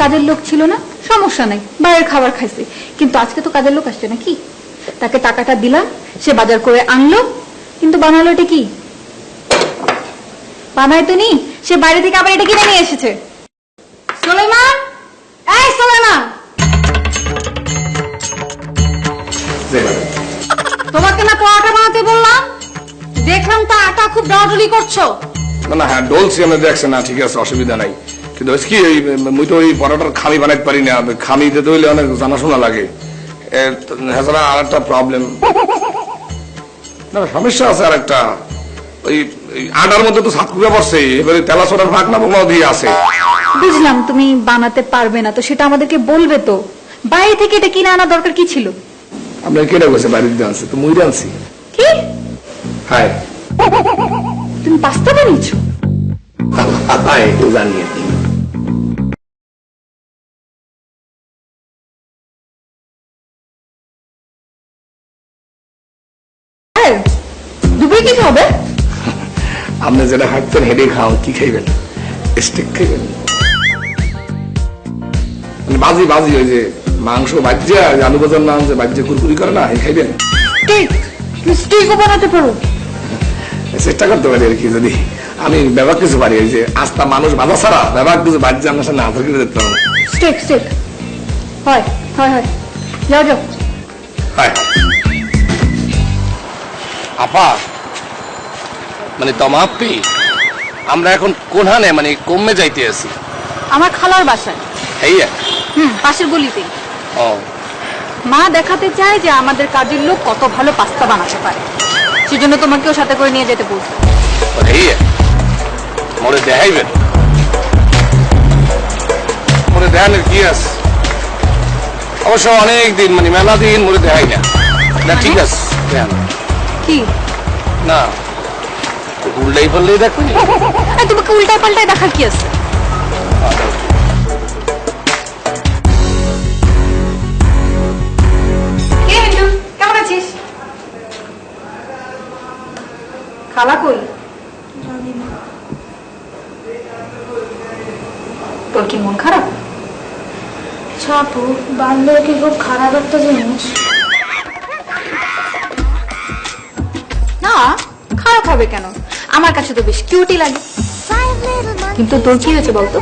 কাজের লোক ছিল না, সমস্যা নাই, বাইরের খাবার খাইছে। কিন্তু আজকে তো কাজের লোক আসছে নাকি, তাকে টাকাটা দিলাম, সে বাজার করে আনলো, কিন্তু বানালো এটা কি? বানাই তো নি, সে বাইরে থেকে আবার এটা কিনে নিয়ে এসেছে। সুলাইমান, এই সুলাইমান, তোমাকে না পরোটা বানাতে বললাম, দেখলাম তো আটা খুব ডলাডলি করছো। না না, হ্যাঁ ডলছি আমি, দেখছে না, ঠিক আছে, অসুবিধা নাই। কিন্তু কি মুই তো ওই পরোটার খামি বানাইতে পারি না, খামি দিতে হইলে অনেক জানাশোনা লাগে। এছাড়া আর একটা প্রবলেম, না সমস্যা আছে আর একটা, ওই আটার মধ্যে তো সাতকুড়া পড়ছে, এবারে তেলা সোনার ভাগ না বোমাও দিয়ে আছে। বুঝলাম তুমি বানাতে পারবে না, তো সেটা আমাদেরকে বলবে তো। বাইরে থেকে এটা কিনে আনা দরকার কি ছিল? আপনার কেটে গেছে বাইরে দিয়ে আনছে, তো মুই আনছি। কি? হ্যাঁ তুমি পাস্তা বানিয়েছো? হ্যাঁ একটু জানিয়ে দুপুরে কি খাবে? আপনি যেটা হাঁটতেন হেঁটে খাও, কি খাইবেন? স্টেক খাইবেন? বাজি বাজি, ওই যে মাংস বাজ্যা, আলু বাজার নাম যে বাজ্যা কুরকুরি করে না, খাইবেন? স্টেকও বানাতে পারো? চেষ্টা করতে পারি আর কি, যদি আমি ব্যবহার কিছু পারি। ওই যে আস্তা মানুষ বাধা ছাড়া ব্যবহার কিছু বাজ্যা আপনার সাথে আধার করে দেখতে পারবো। স্টেক স্টেক হয় হয় হয়, যাও যাও। হয় আপা, মানে তমাপি, আমরা এখন কোনখানে মানে কমে যাইতে আছি? আমার খালার বাসায়। হেইয়া? পাশের গলিতে। ও, মা দেখাতে চায় যে আমাদের কাজের লোক কত ভালো পাস্তা বানাতে পারে, সেজন্য তোমাকেও সাথে করে নিয়ে যেতে বলছে। হেইয়া মরে দেখাইবেন? মরে দেখানোর কি আছে, অবশ্য অনেক দিন মানে মেলা দিন মরে দেখাই না। না ঠিক আছে, দেখান। কি না উল্টাই পাল্লাই দেখবেন? তোমাকে উল্টায় পাল্টায় দেখার কি আছে? কেমন আছিস? খালা কই? তোর কি মন খারাপ? ছাপু বান্ধব কি খুব খারাপ একটা জিনিস? না, খারাপ হবে কেন? আমার কাছে তো বেশ কিউটই লাগে। কিন্তু তোর কি হয়েছে বলতো?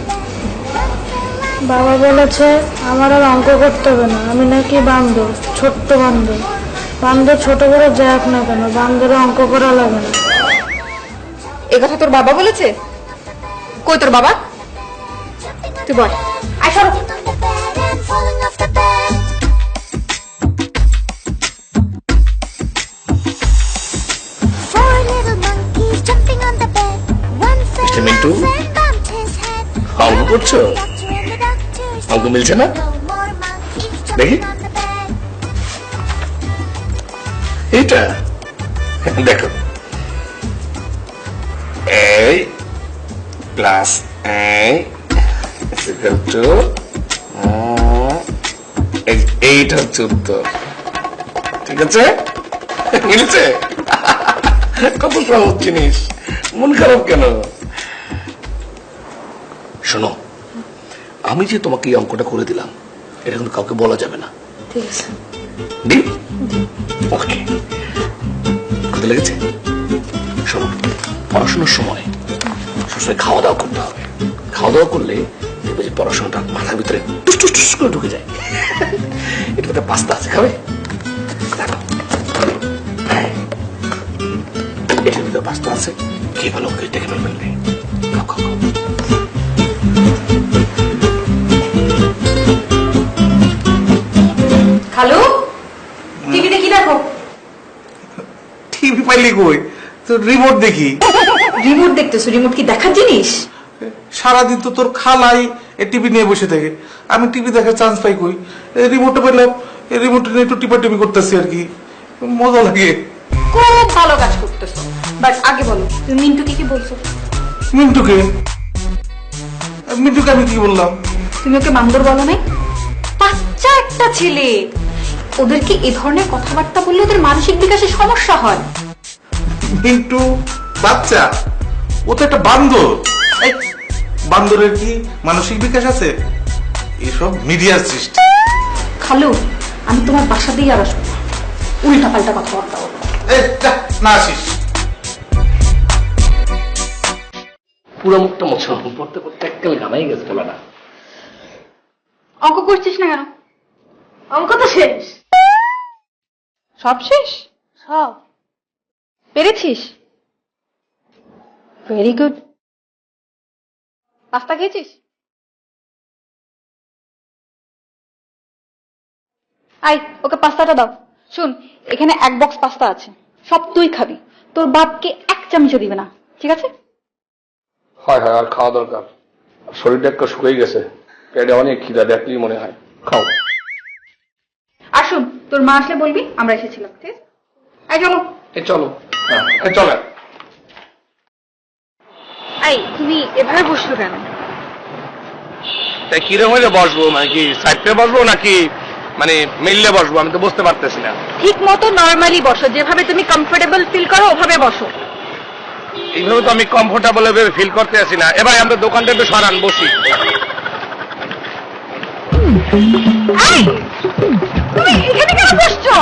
বাবা বলেছে আমার আর অঙ্ক করতে হবে না, আমি নাকি বান্ধব, ছোট্ট বান্ধব। বান্ধব ছোট বড় যাক না কেন, বান্ধবে অঙ্ক করা লাগে না। এ কথা তোর বাবা বলেছে? কই তোর বাবা? তুই বল। আয় সরো। মিস্টার মিন্টু, অঙ্ক করছো? অঙ্ক মিলছে না? দেখি এইটা, দেখো, এই প্লাস এই ইকুয়াল টু এইটা হচ্ছে উত্তর। ঠিক আছে, মিলছে? কত সহজ জিনিস, মন খারাপ কেন? শোনো, আমি যে তোমাকে এই অঙ্কটা করে দিলাম, এটা কিন্তু কাউকে বলা যাবে না। ঠিক আছে। ডিল? ওকে। কোথায় লেগেছে? শোনো, পড়াশোনার সময় সবসময় খাওয়া দাওয়া করতে হবে। খাওয়া দাওয়া করলে দেখবে যে পড়াশোনাটা মাথার ভিতরে টুস টুস টুস করে ঢুকে যায়। এটা একটা পাস্তা আছে, খাবে? দেখো, এটার ভিতরে পাস্তা আছে, খেয়ে ভালো করে দেখে ফেলবেন। খাও খাও খাও। খালু, টিভিতে কি দেখো? টিভি পাইলি কই, তো রিমোট দেখি। রিমোট দেখতেছো? রিমোট কি দেখার জিনিস? সারাদিন তো তোর খালাই টিভি নিয়ে বসে থাকে, আমি টিভি দেখার চান্স পাই কই? রিমোটটা পেলাম, রিমোট নিয়ে একটু টিপাটিপি করতেছি আর কি, মজা লাগে। খুব ভালো কাজ করতেছো, বাট আগে বলো তুমি মিন্টুকে কি বলছো? মিন্টুকে? মিন্টুকে আমি কি বললাম? তুমি ওকে বান্দর বলো নাই? বাচ্চা একটা ছেলে, ওদেরকে এ ধরনের কথাবার্তা বললে ওদের মানসিক বিকাশে সমস্যা হয়। মিন্টু বাচ্চা? ও তো একটা বান্দর। এই বান্দরের কি মানসিক বিকাশ আছে? এইসব মিডিয়ার সৃষ্টি। খালু, আমি তোমার বাসা দিয়ে আর আসবো না। উল্টা পাল্টা কথাবার্তা বলো। এই যা, না আসিস। পুরো মুখটা মোছা পড়তে পড়তে একদম ঘামাই গেছে বলা। অঙ্ক করছিস না কেন? অঙ্ক তো শেষ। সব শেষ? সব। পেরেছিস? Very good. পাস্তা খেয়েছিস? আই, ওকে পাস্তাটা দাও। শুন, এখানে 1 বক্স পাস্তা আছে, সব তুই খাবি। তোর বাপকে 1 চামচও দিবে না, ঠিক আছে? হয় হয়, আর খাওয়া দরকার। শরীরটা একটু শুকিয়ে গেছে, পেটে অনেক খিদা, দেখলেই মনে হয়। খাও। আর শুন, তোর মা আসলে বলবি আমরা এসেছিলাম, ঠিক আছে? আই চলো। এই চলো। হ্যাঁ, এই চলে। আই, তুমি এভাবে বসলো কেন? তাই কিরকম হইলে বসবো, মানে কি সাইডে বসবো নাকি মানে মিললে বসবো, আমি তো বুঝতে পারতেছি না। ঠিক মতো নরমালি বসো, যেভাবে তুমি কমফোর্টেবল ফিল করো ওভাবে বসো। এইভাবে তো আমি কমফোর্টেবল ফিল করতে আসি না। এবার আমরা দোকানটা একটু সরান, বসি। এই, তুমি এখানে কেন বসছো?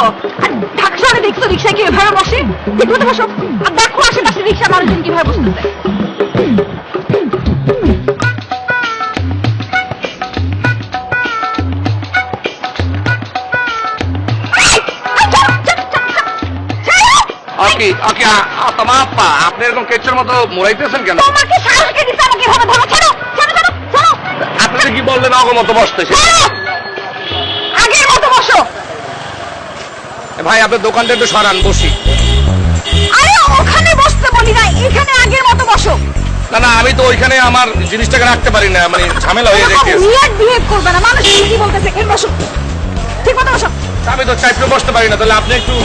আর ঢাকা শহরে দেখছো রিক্সায় কি এভাবে বসে? ঠিক মতো বসো। আর দেখো আশেপাশে রিক্সা মানুষজন কিভাবে বসতেছে। ওকে ওকে, তোমার আপা আপনি এরকম কেচের মতো মোড়াইতেছেন কেন? তোমাকে সাহসকে দিতে আমাকে এভাবে ধরো। ছাড়ো ছাড়ো ছাড়ো ছাড়ো। আপনি কি বললেন অগ মতো বসতেছে? আগের মতো বসো। ভাই আপনার দোকানটা একটু সরান, বসি। আরে ওখানে বসতে বলি না, এখানে আগের মতো বসো। না না, আমি তো ওইখানে আমার জিনিসটাকে রাখতে পারি না, মানে ঝামেলা হয়ে যাচ্ছে। উইয়ার্ড বিহেভ করবে না, মানুষ কি বলতেছে। এখানে বসো, ঠিক মতো বসো। আমি তো চাইতে বসতে পারি না, তাহলে আপনি একটু